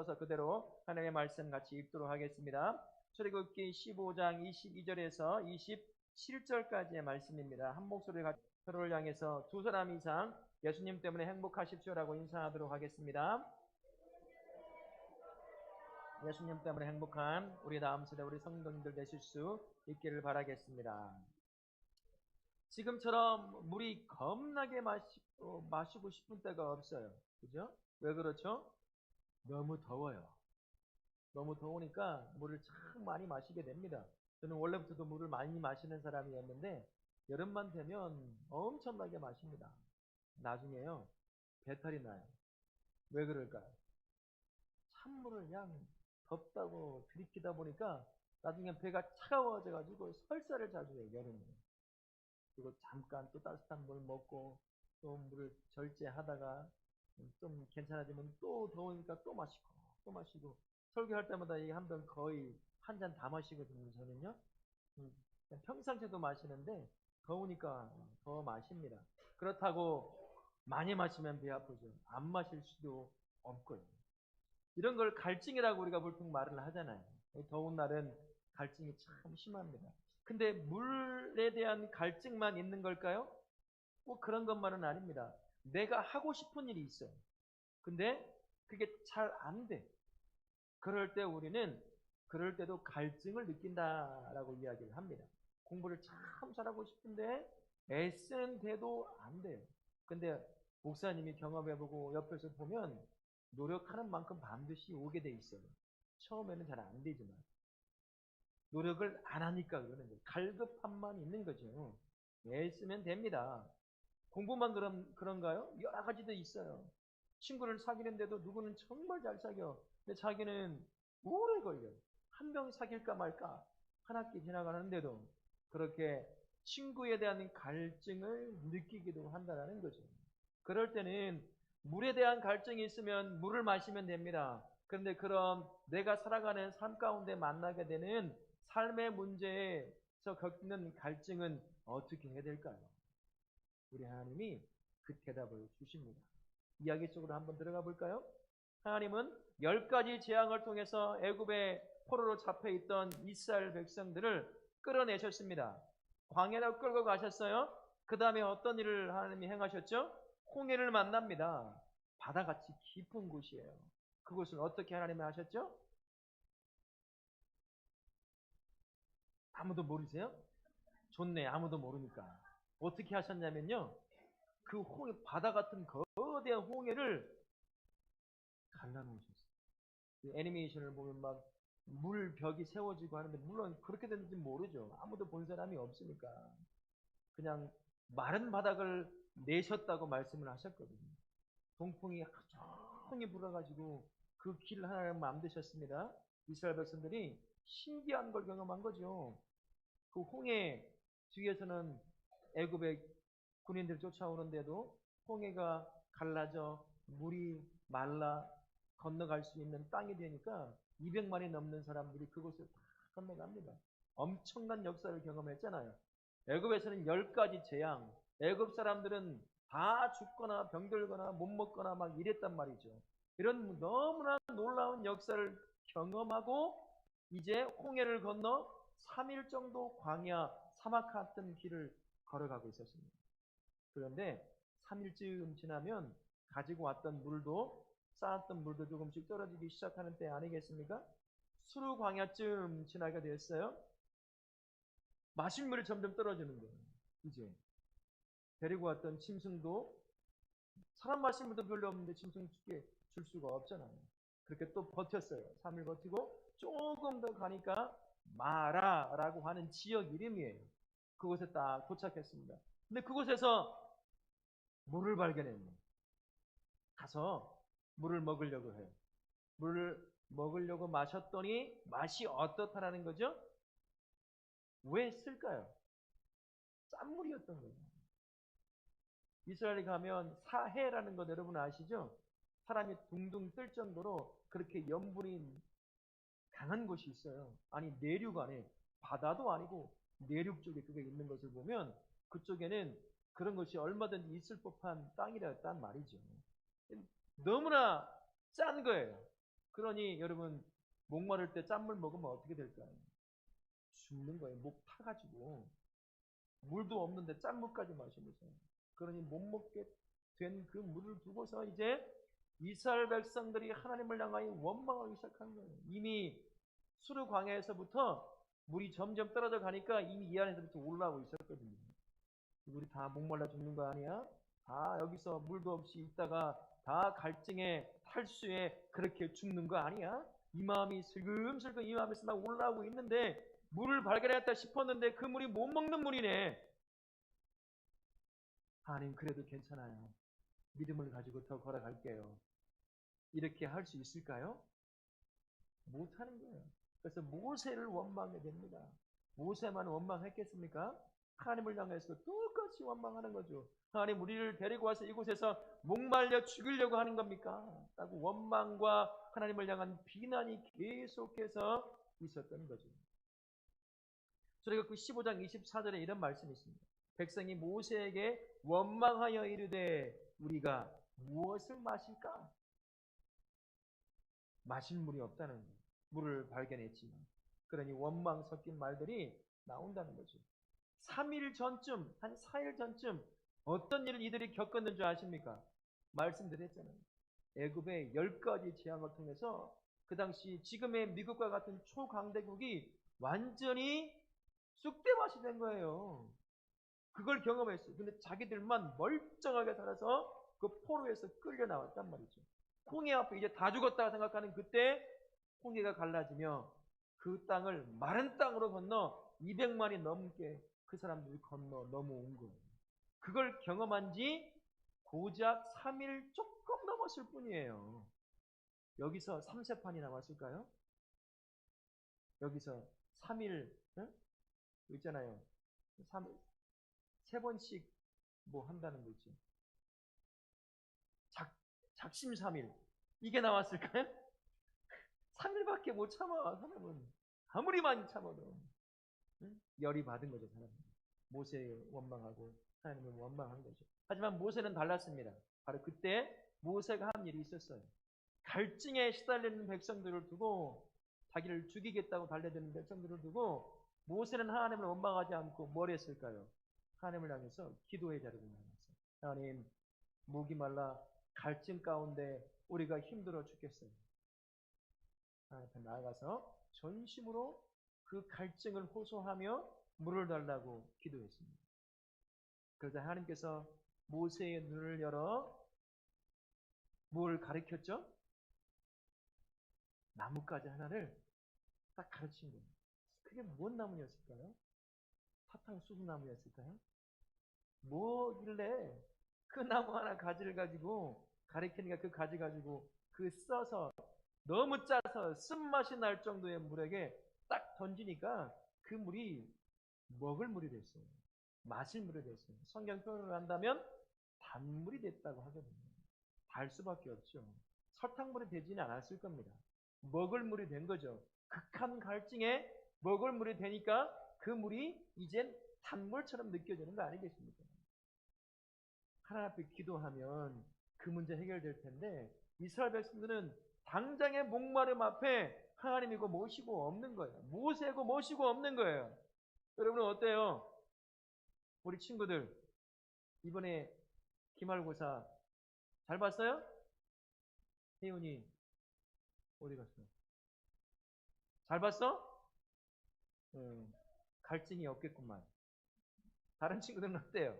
서서 그대로 하나님의 말씀 같이 읽도록 하겠습니다. 출애굽기 15장 22절에서 27절까지의 말씀입니다. 한 목소리 같이 서로를 향해서 두 사람 이상 예수님 때문에 행복하십시오라고 인사하도록 하겠습니다. 예수님 때문에 행복한 우리 다음 세대 우리 성도님들 되실 수 있기를 바라겠습니다. 지금처럼 물이 겁나게 마시고 싶은 때가 없어요. 그죠? 왜 그렇죠? 너무 더워요. 너무 더우니까 물을 참 많이 마시게 됩니다. 저는 원래부터도 물을 많이 마시는 사람이었는데 여름만 되면 엄청나게 마십니다. 나중에요 배탈이 나요. 왜 그럴까요? 찬물을 그냥 덥다고 들이키다 보니까 나중에 배가 차가워져가지고 설사를 자주 해요. 여름에. 그리고 잠깐 또 따뜻한 물 먹고 또 물을 절제하다가 좀 괜찮아지면 또 더우니까 또 마시고 또 마시고 설교할 때마다 이 한 병 거의 한 잔 다 마시거든요. 저는요. 평상시에도 마시는데 더우니까 더 마십니다. 그렇다고 많이 마시면 배 아프죠. 안 마실 수도 없고요. 이런 걸 갈증이라고 우리가 보통 말을 하잖아요. 더운 날은 갈증이 참 심합니다. 근데 물에 대한 갈증만 있는 걸까요? 꼭 그런 것만은 아닙니다. 내가 하고 싶은 일이 있어요. 근데 그게 잘 안 돼. 그럴 때 우리는 그럴 때도 갈증을 느낀다라고 이야기를 합니다. 공부를 참 잘하고 싶은데 애쓰는데도 안 돼요. 근데 목사님이 경험해보고 옆에서 보면 노력하는 만큼 반드시 오게 돼 있어요. 처음에는 잘 안 되지만 노력을 안 하니까 그러는 거예요. 갈급함만 있는 거죠. 애쓰면 됩니다. 공부만 그런가요? 여러 가지도 있어요. 친구를 사귀는데도 누구는 정말 잘 사귀어. 근데 자기는 오래 걸려요. 한 명 사귈까 말까 한 학기 지나가는데도 그렇게 친구에 대한 갈증을 느끼기도 한다는 거죠. 그럴 때는 물에 대한 갈증이 있으면 물을 마시면 됩니다. 그런데 그럼 내가 살아가는 삶 가운데 만나게 되는 삶의 문제에서 겪는 갈증은 어떻게 해야 될까요? 우리 하나님이 그 대답을 주십니다. 이야기 속으로 한번 들어가 볼까요? 하나님은 10가지 재앙을 통해서 애굽의 포로로 잡혀있던 이스라엘 백성들을 끌어내셨습니다. 광야로 끌고 가셨어요. 그 다음에 어떤 일을 하나님이 행하셨죠? 홍해를 만납니다. 바다같이 깊은 곳이에요. 그곳은 어떻게 하나님이 하셨죠? 아무도 모르세요? 좋네. 아무도 모르니까. 어떻게 하셨냐면요. 그 홍해, 바다 같은 거대한 홍해를 갈라놓으셨어요. 그 애니메이션을 보면 막 물벽이 세워지고 하는데 물론 그렇게 됐는지 모르죠. 아무도 본 사람이 없으니까. 그냥 마른 바닥을 내셨다고 말씀을 하셨거든요. 동풍이 조용히 불어가지고 그 길을 하나님 만드셨습니다. 이스라엘 백성들이 신기한 걸 경험한 거죠. 그 홍해 뒤에서는 애굽의 군인들 쫓아오는데도 홍해가 갈라져 물이 말라 건너갈 수 있는 땅이 되니까 200만이 넘는 사람들이 그곳을 다 건너갑니다. 엄청난 역사를 경험했잖아요. 애굽에서는 10가지 재앙, 애굽 사람들은 다 죽거나 병들거나 못 먹거나 막 이랬단 말이죠. 이런 너무나 놀라운 역사를 경험하고 이제 홍해를 건너 3일 정도 광야 사막 같은 길을 걸어가고 있었습니다. 그런데 3일쯤 지나면 가지고 왔던 물도 쌓았던 물도 조금씩 떨어지기 시작하는 때 아니겠습니까? 수루 광야쯤 지나게 됐어요. 마실 물이 점점 떨어지는 거예요. 이제 데리고 왔던 짐승도 사람 마실 물도 별로 없는데 짐승께 줄 수가 없잖아요. 그렇게 또 버텼어요. 3일 버티고 조금 더 가니까 마라라고 하는 지역 이름이에요. 그곳에 딱 도착했습니다. 근데 그곳에서 물을 발견했네요. 가서 물을 먹으려고 해요. 물을 먹으려고 마셨더니 맛이 어떻다라는 거죠? 왜 쓸까요? 짠물이었던 거예요. 이스라엘에 가면 사해라는 거 여러분 아시죠? 사람이 둥둥 뜰 정도로 그렇게 염분이 강한 곳이 있어요. 아니 내륙 안에 바다도 아니고 내륙 쪽에 그게 있는 것을 보면 그쪽에는 그런 것이 얼마든지 있을 법한 땅이었단 말이죠. 너무나 짠 거예요. 그러니 여러분 목마를 때 짠물 먹으면 어떻게 될까요? 죽는 거예요. 목 타가지고. 물도 없는데 짠물까지 마시면서. 그러니 못 먹게 된 그 물을 두고서 이제 이스라엘 백성들이 하나님을 향하여 원망하기 시작한 거예요. 이미 수르 광야에서부터 물이 점점 떨어져 가니까 이미 이 안에서부터 올라오고 있었거든요. 우리 다 목말라 죽는 거 아니야? 다 여기서 물도 없이 있다가 다 갈증에 탈수에 그렇게 죽는 거 아니야? 이 마음이 슬금슬금 이 마음에서 막 올라오고 있는데 물을 발견했다 싶었는데 그 물이 못 먹는 물이네. 하나님 그래도 괜찮아요. 믿음을 가지고 더 걸어갈게요. 이렇게 할 수 있을까요? 못하는 거예요. 그래서 모세를 원망하게 됩니다. 모세만 원망했겠습니까? 하나님을 향해서 똑같이 원망하는 거죠. 하나님 우리를 데리고 와서 이곳에서 목말려 죽이려고 하는 겁니까? 라고 원망과 하나님을 향한 비난이 계속해서 있었던 거죠. 출애굽기 15장 24절에 이런 말씀이 있습니다. 백성이 모세에게 원망하여 이르되 우리가 무엇을 마실까? 마실 물이 없다는 거예요. 물을 발견했지만. 그러니 원망 섞인 말들이 나온다는 거죠. 3일 전쯤, 한 4일 전쯤 어떤 일을 이들이 겪었는 줄 아십니까? 말씀드렸잖아요. 애굽의 10가지 재앙을 통해서 그 당시 지금의 미국과 같은 초강대국이 완전히 쑥대밭이 된 거예요. 그걸 경험했어요. 근데 자기들만 멀쩡하게 살아서 그 포로에서 끌려 나왔단 말이죠. 홍해 앞에 이제 다 죽었다고 생각하는 그때 홍해가 갈라지며 그 땅을 마른 땅으로 건너 200만이 넘게 그 사람들이 건너 넘어온 거예요. 그걸 경험한 지 고작 3일 조금 넘었을 뿐이에요. 여기서 3세판이 남았을까요? 여기서 3일 있잖아요. 3번씩 뭐 한다는 거지. 작심삼일 이게 나왔을까요? 3일밖에 못 참아. 사람은 아무리 많이 참아도 열이 받은 거죠. 사람은 모세에 원망하고 하나님을 원망한 거죠. 하지만 모세는 달랐습니다. 바로 그때 모세가 한 일이 있었어요. 갈증에 시달리는 백성들을 두고 자기를 죽이겠다고 달려드는 백성들을 두고 모세는 하나님을 원망하지 않고 뭘 했을까요? 하나님을 향해서 기도의 자리를 나눴어요. 하나님 목이 말라 갈증 가운데 우리가 힘들어 죽겠어요. 하나님 앞에 나아가서 전심으로 그 갈증을 호소하며 물을 달라고 기도했습니다. 그러자 하나님께서 모세의 눈을 열어 뭘 가르쳤죠? 나뭇가지 하나를 딱 가르친 거예요. 그게 뭔 나무였을까요? 사탕수수나무였을까요? 뭐길래 그 나무 하나 가지를 가지고 가리키니까 그 가지 가지고 그 써서 너무 짜서 쓴맛이 날 정도의 물에게 딱 던지니까 그 물이 먹을 물이 됐어요. 마실 물이 됐어요. 성경 표현을 한다면 단물이 됐다고 하거든요. 달 수밖에 없죠. 설탕물이 되지는 않았을 겁니다. 먹을 물이 된 거죠. 극한 갈증에 먹을 물이 되니까 그 물이 이젠 단물처럼 느껴지는 거 아니겠습니까? 하나님 앞에 기도하면 그 문제 해결될 텐데 이스라엘 백성들은 당장의 목마름 앞에 하나님이고 모시고 없는 거예요. 모세고 모시고 없는 거예요. 여러분은 어때요? 우리 친구들 이번에 기말고사 잘 봤어요? 혜윤이 어디 갔어? 잘 봤어? 갈증이 없겠구만. 다른 친구들은 어때요?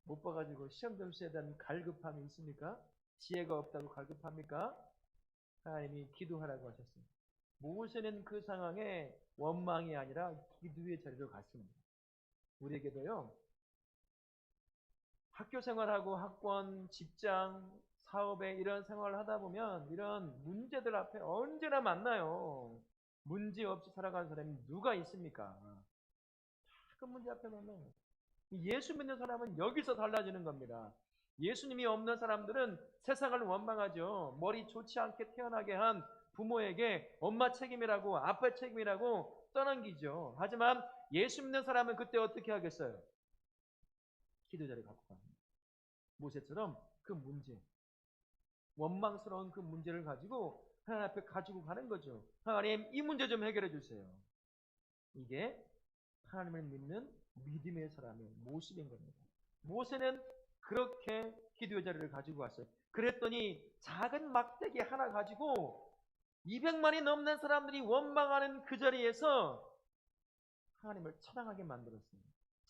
못 봐가지고 시험 점수에 대한 갈급함이 있습니까? 지혜가 없다고 갈급합니까? 하나님이 기도하라고 하셨어요. 모세는 그 상황에 원망이 아니라 기도의 자리로 갔습니다. 우리에게도요. 학교 생활하고 학원, 직장, 사업에 이런 생활을 하다 보면 이런 문제들 앞에 언제나 만나요. 문제 없이 살아가는 사람이 누가 있습니까? 그 문제 앞에 만나요. 예수 믿는 사람은 여기서 달라지는 겁니다. 예수님이 없는 사람들은 세상을 원망하죠. 머리 좋지 않게 태어나게 한 부모에게 엄마 책임이라고 아빠 책임이라고 떠넘기죠. 하지만 예수 믿는 사람은 그때 어떻게 하겠어요? 기도 자리에 갖고 갑니다. 모세처럼 그 문제 원망스러운 그 문제를 가지고 하나님 앞에 가지고 가는 거죠. 하나님, 이 문제 좀 해결해 주세요. 이게 하나님을 믿는 믿음의 사람의 모습인 겁니다. 모세는 그렇게 기도의 자리를 가지고 왔어요. 그랬더니 작은 막대기 하나 가지고 200만이 넘는 사람들이 원망하는 그 자리에서 하나님을 찬양하게 만들었어요.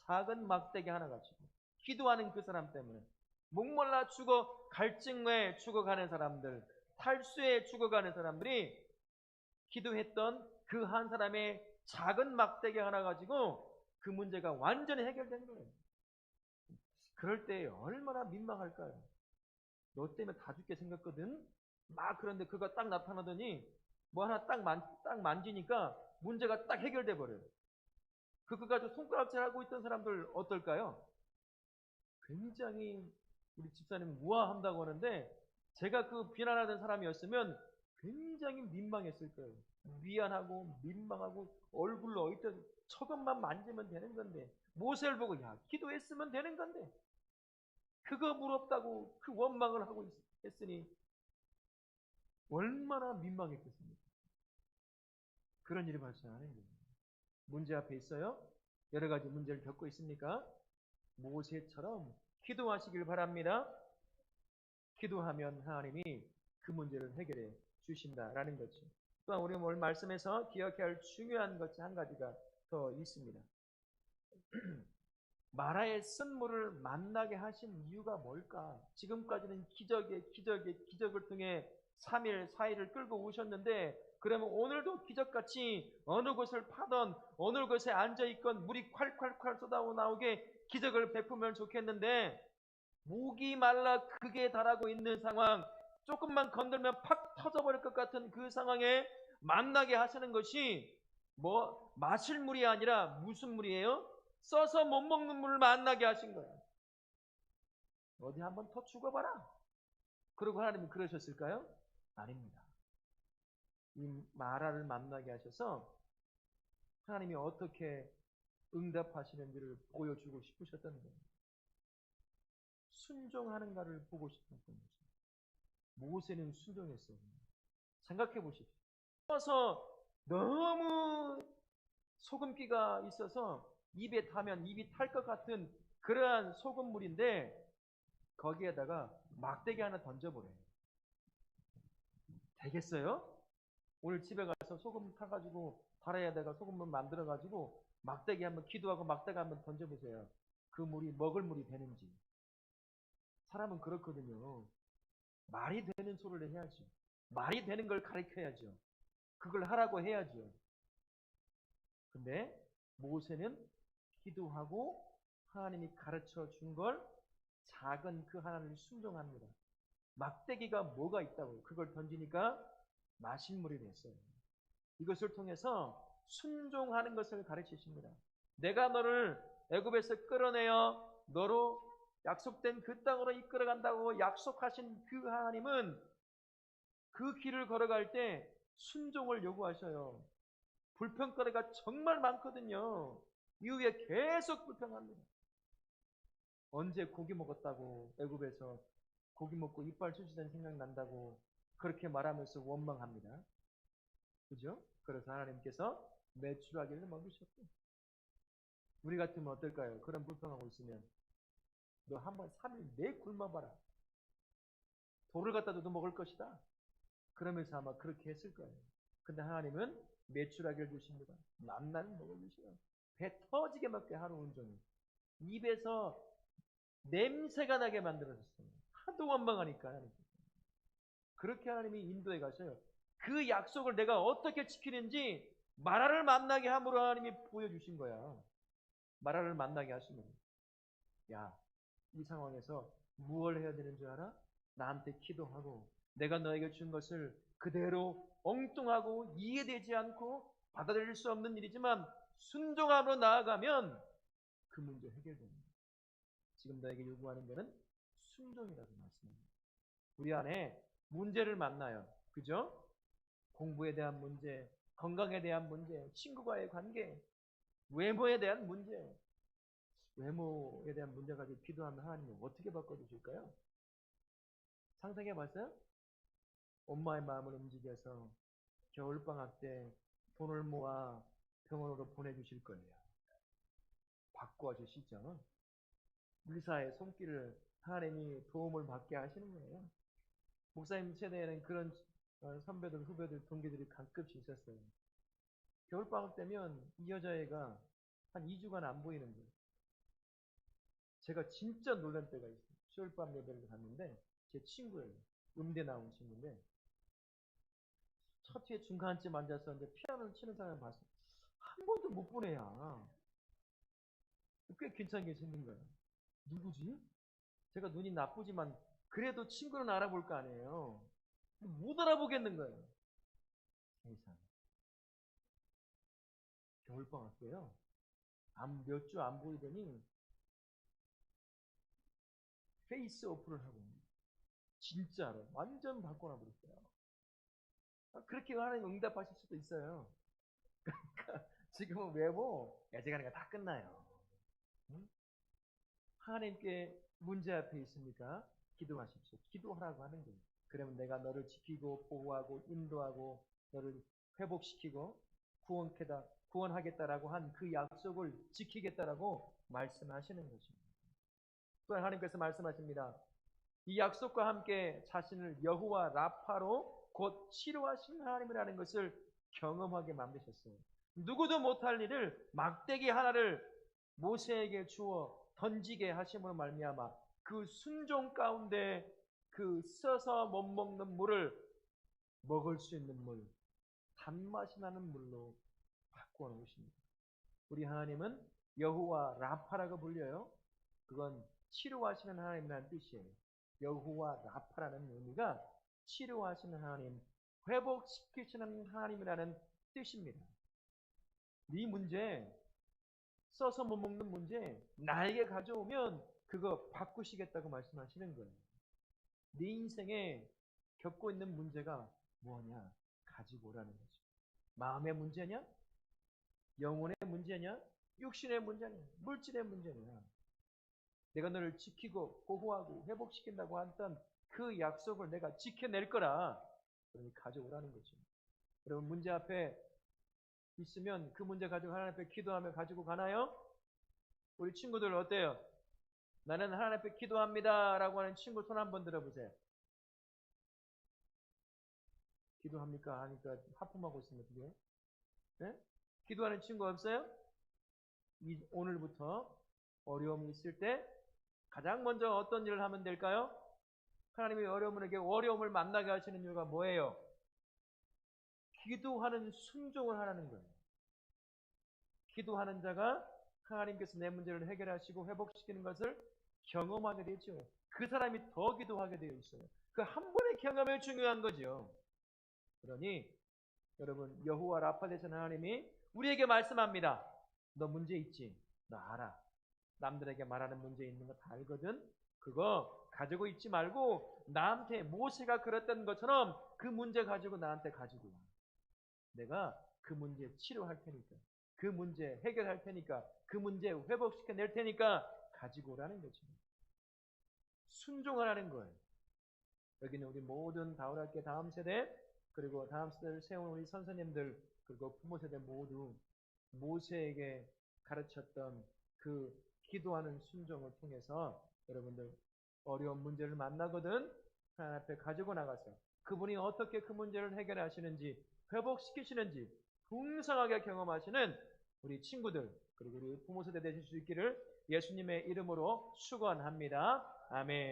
작은 막대기 하나 가지고 기도하는 그 사람 때문에 목말라 죽어 갈증에 죽어가는 사람들, 탈수에 죽어가는 사람들이 기도했던 그 한 사람의 작은 막대기 하나 가지고 그 문제가 완전히 해결된 거예요. 그럴 때 얼마나 민망할까요? 너 때문에 다 죽게 생겼거든? 막 그런데 그가 딱 나타나더니 뭐 하나 딱 만지니까 문제가 딱 해결돼 버려요. 그거 가지고 손가락질하고 있던 사람들 어떨까요? 굉장히 우리 집사님 우아한다고 하는데 제가 그 비난하던 사람이었으면 굉장히 민망했을 거예요. 미안하고 민망하고 얼굴로 어이터 저것만 만지면 되는 건데 모세를 보고 야 기도했으면 되는 건데 그거 부럽다고 그 원망을 하고 했으니 얼마나 민망했겠습니까? 그런 일이 발생하는 거예요. 문제 앞에 있어요? 여러 가지 문제를 겪고 있습니까? 모세처럼 기도하시길 바랍니다. 기도하면 하나님이 그 문제를 해결해 주신다라는 거죠. 또한 우리 오늘 말씀에서 기억해야 할 중요한 것이 한 가지가 더 있습니다. 마라의 쓴물을 만나게 하신 이유가 뭘까? 지금까지는 기적을 통해 3일, 4일을 끌고 오셨는데 그러면 오늘도 기적같이 어느 곳을 파던 어느 곳에 앉아있건 물이 콸콸콸 쏟아져 나오게 기적을 베푸면 좋겠는데 목이 말라 극에 달하고 있는 상황, 조금만 건들면 팍 터져버릴 것 같은 그 상황에 만나게 하시는 것이 뭐 마실 물이 아니라 무슨 물이에요? 써서 못 먹는 물을 만나게 하신 거예요. 어디 한번 더 죽어봐라. 그리고 하나님은 그러셨을까요? 아닙니다. 이 마라를 만나게 하셔서 하나님이 어떻게 응답하시는지를 보여주고 싶으셨던 거예요. 순종하는가를 보고 싶었던 거죠. 모세는 순종했어요. 생각해 보십시오. 써서 너무 소금기가 있어서 입에 타면 입이 탈 것 같은 그러한 소금물인데 거기에다가 막대기 하나 던져보래요. 되겠어요? 오늘 집에 가서 소금 타가지고 바라에다가 소금물 만들어가지고 막대기 한번 기도하고 막대기 한번 던져보세요. 그 물이 먹을 물이 되는지. 사람은 그렇거든요. 말이 되는 소리를 해야죠. 말이 되는 걸 가르쳐야죠. 그걸 하라고 해야죠. 근데 모세는 기도하고 하나님이 가르쳐 준 걸 작은 그 하나님을 순종합니다. 막대기가 뭐가 있다고요? 그걸 던지니까 마신 물이 됐어요. 이것을 통해서 순종하는 것을 가르치십니다. 내가 너를 애굽에서 끌어내어 너로 약속된 그 땅으로 이끌어간다고 약속하신 그 하나님은 그 길을 걸어갈 때 순종을 요구하셔요. 불평거리가 정말 많거든요. 이후에 계속 불평합니다. 언제 고기 먹었다고 애굽에서 고기 먹고 이빨 쑤시던 생각 난다고 그렇게 말하면서 원망합니다. 그죠? 그래서 하나님께서 메추라기를 먹이셨고 우리 같으면 어떨까요? 그런 불평하고 있으면 너 한번 3일 내 굶어봐라. 돌을 갖다 줘도 먹을 것이다. 그러면서 아마 그렇게 했을 거예요. 근데 하나님은 메추라기를 주십니다. 만나를 먹어주시요. 배 터지게 먹게 하루 온종일. 입에서 냄새가 나게 만들어줬어요. 하도 원망하니까 하나님께서. 그렇게 하나님이 인도해 가셔요. 그 약속을 내가 어떻게 지키는지 마라를 만나게 함으로 하나님이 보여주신 거야. 마라를 만나게 하시면 야, 이 상황에서 무엇을 해야 되는 줄 알아? 나한테 기도하고 내가 너에게 준 것을 그대로 엉뚱하고 이해되지 않고 받아들일 수 없는 일이지만 순종함으로 나아가면 그 문제 해결됩니다. 지금 너에게 요구하는 것은 순종이라고 말씀합니다. 우리 안에 문제를 만나요. 그죠? 공부에 대한 문제, 건강에 대한 문제, 친구와의 관계, 외모에 대한 문제. 외모에 대한 문제 가지고 기도하면 하나님은 어떻게 바꿔주실까요? 상상해 봤어요? 엄마의 마음을 움직여서 겨울방학 때 돈을 모아 병원으로 보내주실 거예요. 바꿔주시죠. 의사의 손길을 하나님이 도움을 받게 하시는 거예요. 목사님 세대에는 그런 선배들, 후배들, 동기들이 가끔씩 있었어요. 겨울방학 때면 이 여자애가 한 2주간 안 보이는 거예요. 제가 진짜 놀란 때가 있어요. 수요일밤 예배를 갔는데 제 친구예요. 음대 나온 친구인데 첫 회에 중간쯤 앉았었는데 피아노를 치는 사람을 봤어요. 한 번도 못 본 애야. 꽤 괜찮게 생긴 거예요. 누구지? 제가 눈이 나쁘지만 그래도 친구는 알아볼 거 아니에요. 못 알아보겠는 거예요. 세상. 겨울방학 때요. 몇 주 안 보이더니 페이스 오프를 하고 진짜로 완전 바꿔놔 버렸어요. 그렇게 하나님 응답하실 수도 있어요. 그러니까 지금은 외모 야제가니까 다 끝나요. 응? 하나님께 문제 앞에 있습니까? 기도하십시오. 기도하라고 하는 거예요. 그러면 내가 너를 지키고 보호하고 인도하고 너를 회복시키고 구원하겠다라고 한 그 약속을 지키겠다라고 말씀하시는 것입니다. 또한 하나님께서 말씀하십니다. 이 약속과 함께 자신을 여호와 라파로 곧 치료하신 하나님이라는 것을 경험하게 만드셨어요. 누구도 못할 일을 막대기 하나를 모세에게 주어 던지게 하심으로 말미암아 그 순종 가운데 그 써서 못 먹는 물을 먹을 수 있는 물, 단맛이 나는 물로 바꾸어 놓으십니다. 우리 하나님은 여호와 라파라고 불려요. 그건 치료하시는 하나님이라는 뜻이에요. 여호와 라파라는 의미가 치료하시는 하나님, 회복시키시는 하나님이라는 뜻입니다. 네 문제, 써서 못 먹는 문제, 나에게 가져오면 그거 바꾸시겠다고 말씀하시는 거예요. 네 인생에 겪고 있는 문제가 뭐냐? 가지고 오라는 거죠. 마음의 문제냐? 영혼의 문제냐? 육신의 문제냐? 물질의 문제냐? 내가 너를 지키고 보호하고 회복시킨다고 했던 그 약속을 내가 지켜낼 거라. 그러니 가져오라는 거죠. 여러분 문제 앞에 있으면 그 문제 가지고 하나님 앞에 기도하며 가지고 가나요? 우리 친구들 어때요? 나는 하나님 앞에 기도합니다 라고 하는 친구 손 한번 들어보세요. 기도합니까? 하니까 하품하고 있습니다. 그게. 네? 기도하는 친구 없어요? 오늘부터 어려움이 있을 때 가장 먼저 어떤 일을 하면 될까요? 하나님이 어려움을 만나게 하시는 이유가 뭐예요? 기도하는 순종을 하라는 거예요. 기도하는 자가 하나님께서 내 문제를 해결하시고 회복시키는 것을 경험하게 되죠. 그 사람이 더 기도하게 되어 있어요. 그 한 번의 경험이 중요한 거죠. 그러니 여러분 여호와 라파 되신 하나님이 우리에게 말씀합니다. 너 문제 있지? 너 알아. 남들에게 말하는 문제 있는 거 다 알거든? 그거 가지고 있지 말고 나한테 모세가 그랬던 것처럼 그 문제 가지고 나한테 가지고 와. 내가 그 문제 치료할 테니까 그 문제 해결할 테니까 그 문제 회복시켜 낼 테니까 가지고 오라는 거죠. 순종하라는 거예요. 여기는 우리 모든 다울학교 다음 세대 그리고 다음 세대를 세운 우리 선생님들 그리고 부모 세대 모두 모세에게 가르쳤던 그 기도하는 순종을 통해서 여러분들 어려운 문제를 만나거든 하나님 앞에 가지고 나가서 그분이 어떻게 그 문제를 해결하시는지 회복시키시는지 풍성하게 경험하시는 우리 친구들 그리고 우리 부모 세대 되실 수 있기를 예수님의 이름으로 축원합니다. 아멘.